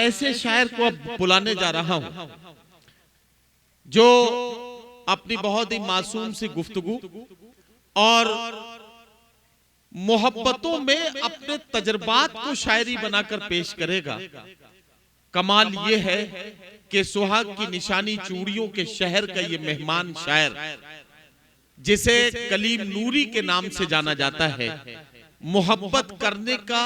ऐसे शायर को अब बुलाने जा रहा हूं जो अपनी बहुत ही मासूम सी गुफ्तगू और मोहब्बतों में अपने तजर्बात को शायरी बनाकर पेश करेगा। कमाल ये है कि सुहाग की निशानी चूड़ियों के शहर का ये मेहमान शायर, जिसे कलीम नूरी के नाम से जाना जाता है, मोहब्बत करने का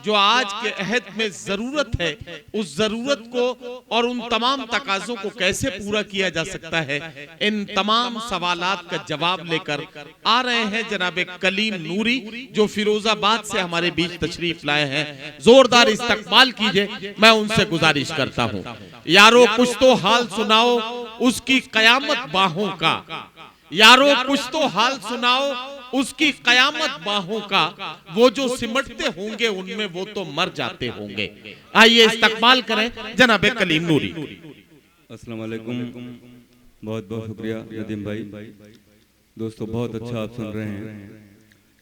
जो आज के अहद में जरूरत है, उस जरूरत को और उन तमाम तकाजों को कैसे पूरा किया जा सकता है, इन तमाम सवालात का जवाब लेकर आ रहे हैं जनाब कलीम नूरी, जो फिरोजाबाद से हमारे बीच तशरीफ लाए हैं। जोरदार इस्तकबाल कीजिए, मैं उनसे गुजारिश करता हूं। यारो कुछ तो हाल सुनाओ उसकी कयामत बाहों का, यारो कुछ तो हाल सुनाओ उसकी कयामत बाहों का, वो जो सिमटते होंगे उनमें वो तो मर जाते होंगे। आइए इस्तकबाल करें जनाब कलीम नूरी। अस्सलाम वालेकुम, बहुत बहुत शुक्रिया नदीम भाई। दोस्तों बहुत अच्छा आप सुन रहे हैं,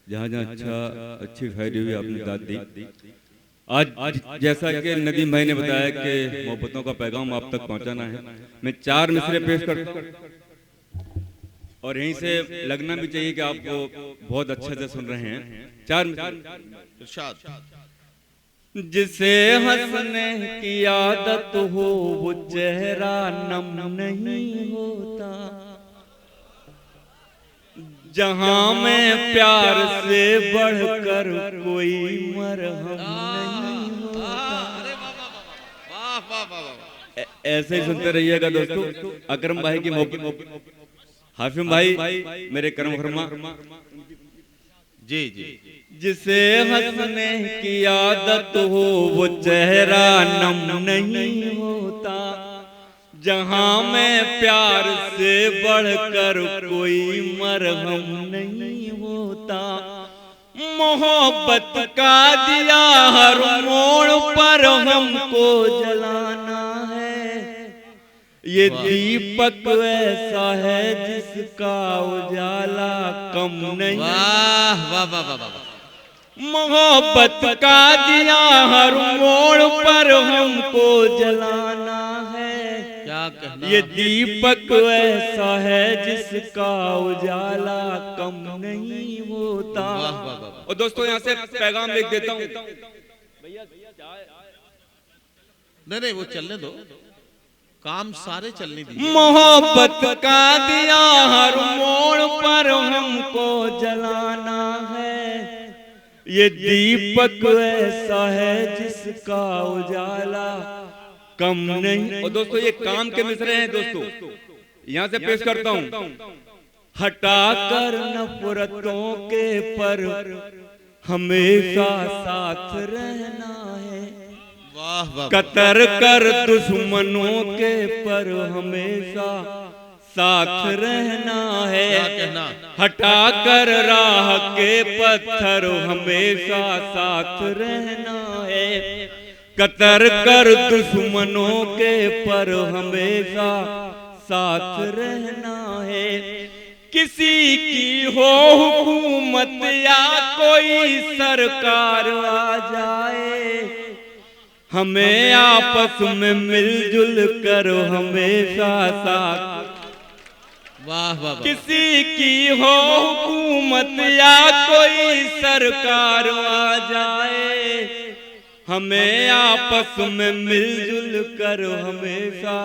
जहाँ जहाँ अच्छी शायरी हुई आपने दाद दी। आज जैसा कि नदीम भाई ने बताया कि मोहब्बतों का पैगाम आप तक पहुँचाना है, मैं 4 मिसरे पेश करता हूँ और यहीं से लगना भी चाहिए कि आप बहुत अच्छे से सुन रहे हैं। 4 मिसरे। जिसे हंसने की आदत हो वो चेहरा नम नहीं होता, जहां में प्यार से बढ़कर कोई मरहम नहीं होता। ऐसे ही सुनते रहिएगा दोस्तों। अकरम भाई की मोहब्बत, हाफिम भाई मेरे करम फरमा जी जी। जिसे हंसने की आदत हो वो चेहरा नम नहीं होता, जहां में प्यार से बढ़कर कोई मरहम नहीं होता। मोहब्बत का दिया हर मोड़ पर हमको जलाना है, ये दीपक ऐसा है जिसका उजाला कम नहीं। वाह वाह वाह वाह वाह। मोहब्बत का दिया हर मोड़ पर हमको जलाना है, क्या कहना। ये दीपक ऐसा है जिसका उजाला कम नहीं होता। वाह वाह वाह। और दोस्तों यहाँ से पैगाम लिख देता हूँ। नहीं नहीं, वो चलने दो, काम सारे चलने दीजिए। मोहब्बत का दिया हर मोड़ पर हमको जलाना है, ये दीपक ऐसा है जिसका उजाला कम नहीं। और दोस्तों ये काम के मिसरे हैं दोस्तों, यहाँ से पेश करता हूँ। हटाकर नफरतों के पर हमेशा साथ रहना है, कतर कर दुश्मनों के पर हमेशा साथ रहना है। हटा कर राह के पत्थर हमेशा साथ रहना है, कतर कर दुश्मनों के पर हमेशा साथ रहना है। किसी की हो हुकूमत या कोई सरकार आ जाए, हमें आपस में मिलजुल कर हमेशा साथ। वाह वाह। किसी की हो हुकूमत या कोई सरकार आ जाए, हमें आपस में मिलजुल कर हमेशा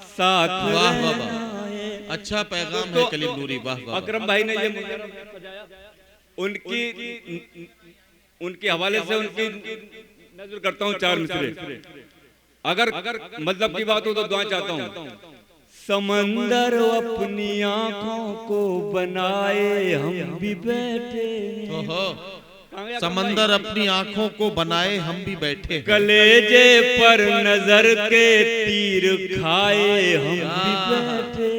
साथ रहना है। अच्छा पैगाम है कलीम नूरी। वाह वाह। अकरम भाई ने ये सजाया, उनके हवाले से उनकी नजर करता हूँ 4 मिसरे। अगर मतलब की बात हो तो दुआ चाहता हूँ। समंदर अपनी आंखों को बनाए हम भी बैठे, समंदर अपनी आंखों को बनाए हम भी बैठे, कलेजे पर नजर के तीर खाए हम भी बैठे।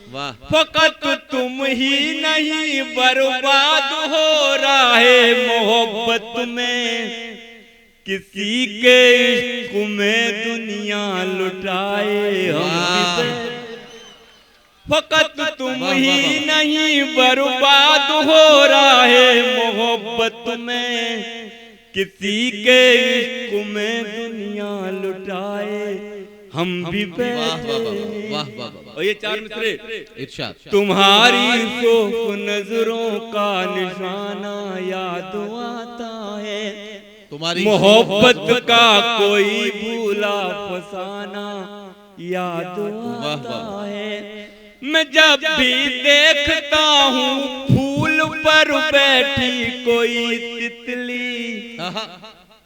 वाह। फकत तुम ही नहीं बर्बाद हो रहा है मोहब्बत में, किसी के इश्क में दुनिया लुटाए हम। फकत तुम ही नहीं बर्बाद हो रहा है मोहब्बत में, किसी के इश्क में दुनिया लुटाए हम भी बैठे। वाह वाह वाह। और ये 4 मिसरे इरशाद। तुम्हारी शोक नजरों का निशाना याद आता है, तुम्हारी मोहब्बत का कोई भूला फसाना याद आता है। मैं जब भी देखता हूँ फूल पर बैठी कोई तितली,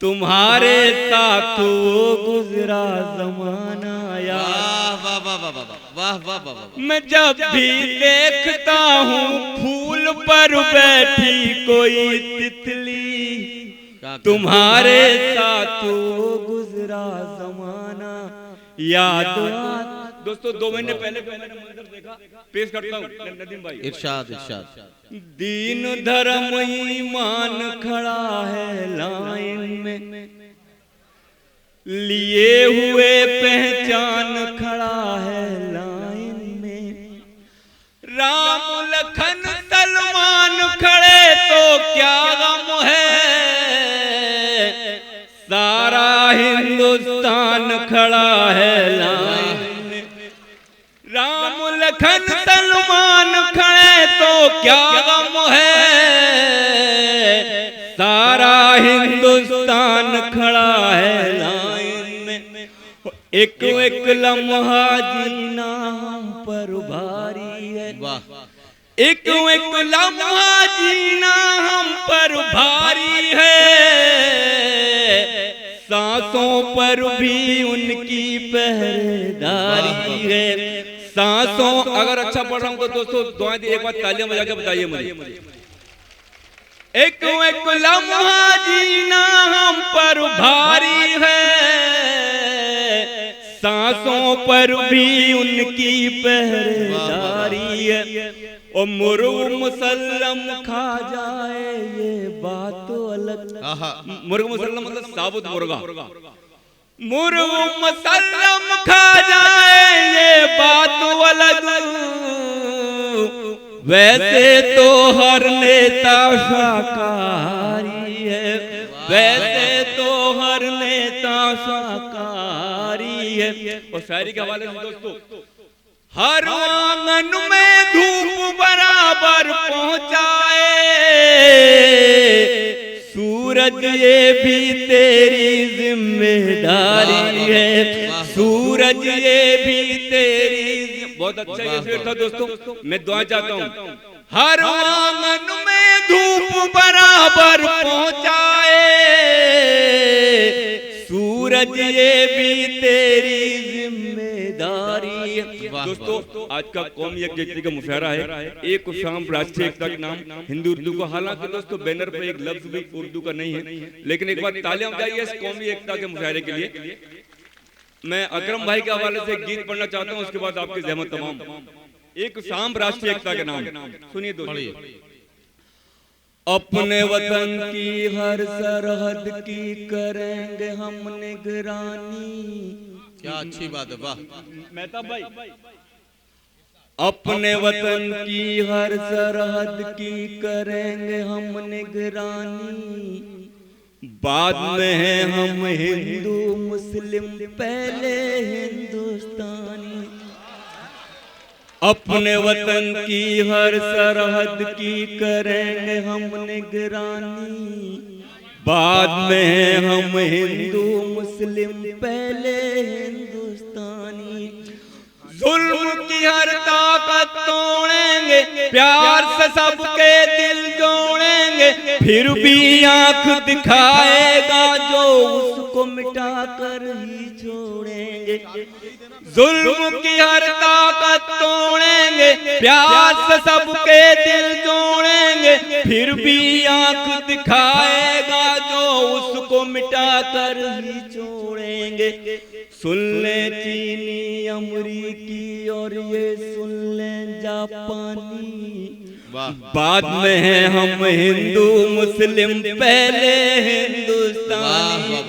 तुम्हारे साथ वो गुजरा जमाना याद। वाह वाह वाह वाह वाह वाह वाह वाह। मैं जब भी देखता हूँ फूल पर बैठी कोई तितली, तुम्हारे साथ वो गुजरा जमाना याद। दोस्तों 2 महीने पहले मैंने मंजर देखा, पेश करता हूँ नदीम भाई। इरशाद इरशाद। दीन धर्म ईमान खड़ा है लाइन में, लिए हुए पहचान खड़ा है लाइन में। राम लखन सलमान खड़े तो क्या गम है, सारा हिंदुस्तान खड़ा है लाइन में। राम लखन सलमान खड़े तो क्या गम है, सारा हिंदुस्तान खड़ा है लाइन में। एक एक लम्हा जीना हम पर भारी है, एक एक लम्हा जीना हम पर भारी है। सांसों पर भी उनकी पहरेदारी है, सांसों। अगर अच्छा पढ़ रहा हूं तो दोस्तों दुआएं दी, एक बार तालियां बजा के बताइए मुझे। एक एक लम्हा जीना हम पर भारी है, सांसों पर भी उनकी पहरेदारी है। और मुर्ग मुसल्लम खा जाए ये बात तो अलग। मुर्ग मुसल्लम मतलब साबुत मुर्गा। मुर्ग मुसल्लम खा जाए ये बात अलग, वैसे तो हर नेता शाकाहारी है, वैसे तो हर नेता शाकाहारी है। और शायरी के हवाले से दोस्तों, हर आंगन में धूप बराबर पहुंचाए, सूरज ये भी तेरी जिम्मेदारी है, सूरज ये भी तेरी। बहुत अच्छा ये शेर था दोस्तों, मैं दुआ चाहता हूँ। हर आंगन में धूप बराबर पहुंचाए, सूरज ये भी तेरी जिम्मेदारी है। दोस्तों आज का कौमी यकजहती का मुशायरा है, एक शाम राष्ट्रीय एकता के नाम हिंदी उर्दू को। हालांकि दोस्तों बैनर पे एक लफ्ज भी उर्दू का नहीं है, लेकिन एक बार तालियां बजाइए इस कौमी एकता के मुशायरे के लिए। मैं अकरम भाई के हवाले से गीत पढ़ना चाहता हूं, उसके बाद आपकी जहमत तमाम। एक शाम राष्ट्रीय एकता के नाम, सुनिए दोस्तों। अपने वतन की हर सरहद की करेंगे हम निगरानी। क्या अच्छी बात है, वाह मेहताब भाई। अपने वतन की हर सरहद की करेंगे हम निगरानी, बाद में हैं हम हिंदू मुस्लिम पहले हिंदुस्तानी। अपने वतन की हर सरहद की करेंगे हम निगरानी, बाद में हैं हम हिंदू मुस्लिम पहले हिंदुस्तानी। जुल्म की हर ताकत तोड़ेंगे, प्यार से सबके दिल जोड़ेंगे, फिर भी आंख दिखाएगा जो उसको मिटा कर ही छोड़ेंगे। जुल्म की हर ताकत तोड़ेंगे, प्यार से सबके दिल जोड़ेंगे, फिर भी आंख दिखाएगा जो उसको मिटा कर ही छोड़ेंगे। सुन ले चीनी अमरीकी और ये सुन ले जापानी, बाद में हैं हम हिंदू मुस्लिम पहले हिंदुस्तानी।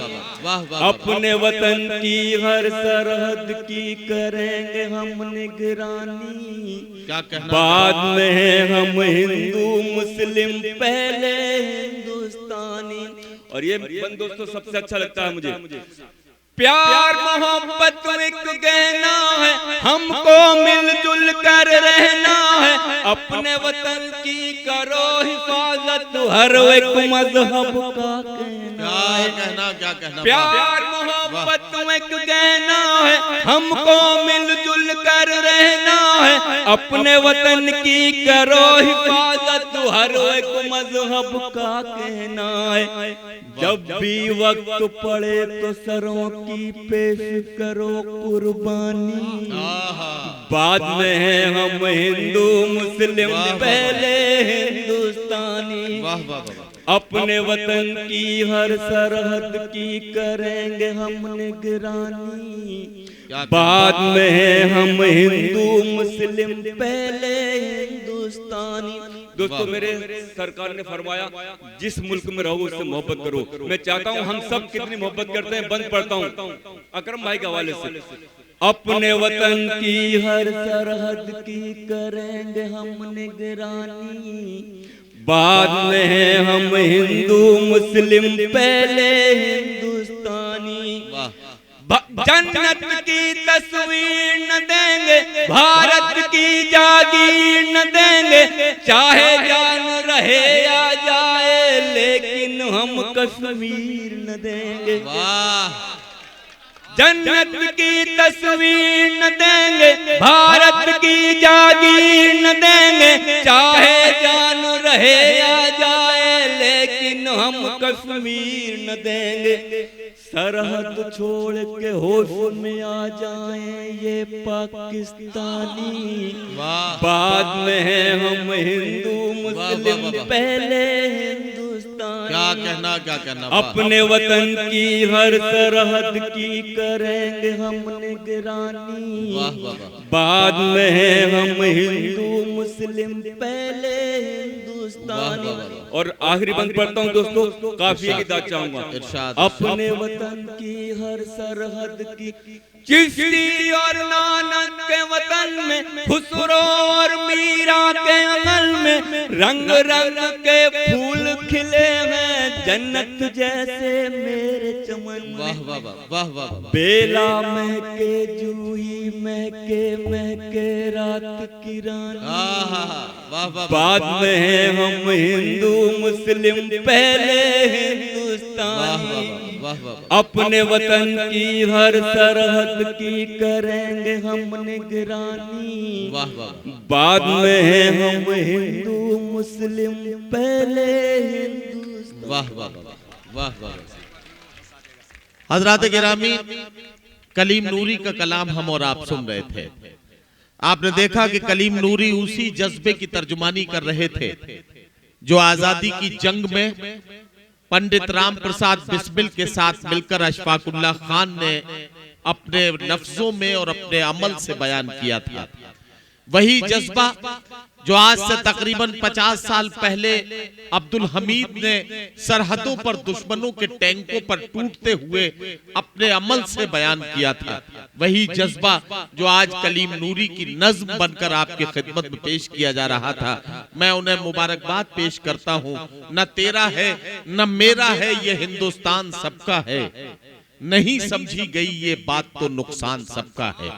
अपने वतन की हर सरहद की करेंगे हम निगरानी, बाद में हैं हम हिंदू मुस्लिम पहले हिंदुस्तानी। और ये बंद दोस्तों सबसे अच्छा लगता है मुझे। प्यार मोहब्बत एक कहना है, हमको मिलजुल कर रहना है, अपने वतन की करो हिफाजत, हर एक मजहब का कहना है। क्या कहना प्यार मोहब्बत एक कहना है, हमको मिलजुल कर रहना है, अपने वतन की करो हिफाजत, हर एक मजहब का कहना है। जब भी वक्त पड़े तो सरों की पेश करो कुर्बानी, बाद में है हम हिंदू मुस्लिम पहले हिंदुस्तानी, अपने वतन की हर सरहद की करेंगे हम निगरानी, बाद में है हम हिंदू मुस्लिम पहले हिंदुस्तानी। दोस्तों मेरे सरकार ने फरमाया जिस मुल्क में रहो उससे मोहब्बत करो। मैं चाहता हूं हम सब कितनी मोहब्बत करते हैं, बंद पढ़ता हूं अकरम भाई के हवाले से। अपने वतन की हर सरहद की करेंगे हम निगरानी, बाद में है हम हिंदू मुस्लिम पहले हिंदुस्तानी, जन्नत की तस्वीर न देंगे, भारत की जागीर न देंगे, चाहे जान रहे या जाए, लेकिन हम कश्मीर न देंगे। जन्नत की तस्वीर न देंगे, भारत की जागीर न देंगे, चाहे जान रहे या जाए, लेकिन हम कश्मीर न देंगे। सरहद छोड़ के होश में आ जाएं ये पाकिस्तानी, बाद में है हम हिंदू मुस्लिम पहले हिंदुस्तानी। क्या कहना अपने वतन की हर सरहद की करेंगे हम निगरानी, बाद में है हम हिंदू मुस्लिम पहले हिंदुस्तानी। और आखिरी बंद पढ़ता हूँ दोस्तों, काफिये की दाद चाहूंगा। अपने वतन की हर सरहद की, चिश्ती और नानक के वतन में, खुसरो और मीरा के अमल में, रंग रंग के फूल खिले हैं जन्नत जैसे मेरे चमन में। बेला महके जूही महके महके रात की रानी, बाद में है हम हिंदू मुस्लिम पहले हिंदुस्तानी, अपने वतन की हर सरहद की करेंगे हम निगरानी, बाद में है हम हिंदू मुस्लिम पहले हिंदुस्तानी। वाह वाह वाह वाह। हजरात गिरामी, कलीम नूरी का कलाम हम और आप सुन रहे थे। आपने देखा कि कलीम नूरी उसी जज्बे की तर्जुमानी कर रहे थे जो आजादी की जंग में पंडित राम प्रसाद बिस्मिल के साथ मिलकर अशफाकुल्लाह खान ने अपने लफ्जों में और अपने अमल से बयान किया था। वही जज्बा जो आज से तकरीबन 50 साल पहले अब्दुल हमीद ने सरहदों पर दुश्मनों के टैंकों पर टूटते हुए अपने अमल से बयान किया था, वही जज्बा जो आज कलीम नूरी की नज्म बनकर आपकी खिदमत में पेश किया जा रहा था। मैं उन्हें मुबारकबाद पेश करता हूँ। न तेरा है न मेरा है ये हिंदुस्तान सबका है, नहीं समझी गई ये बात तो नुकसान सबका है।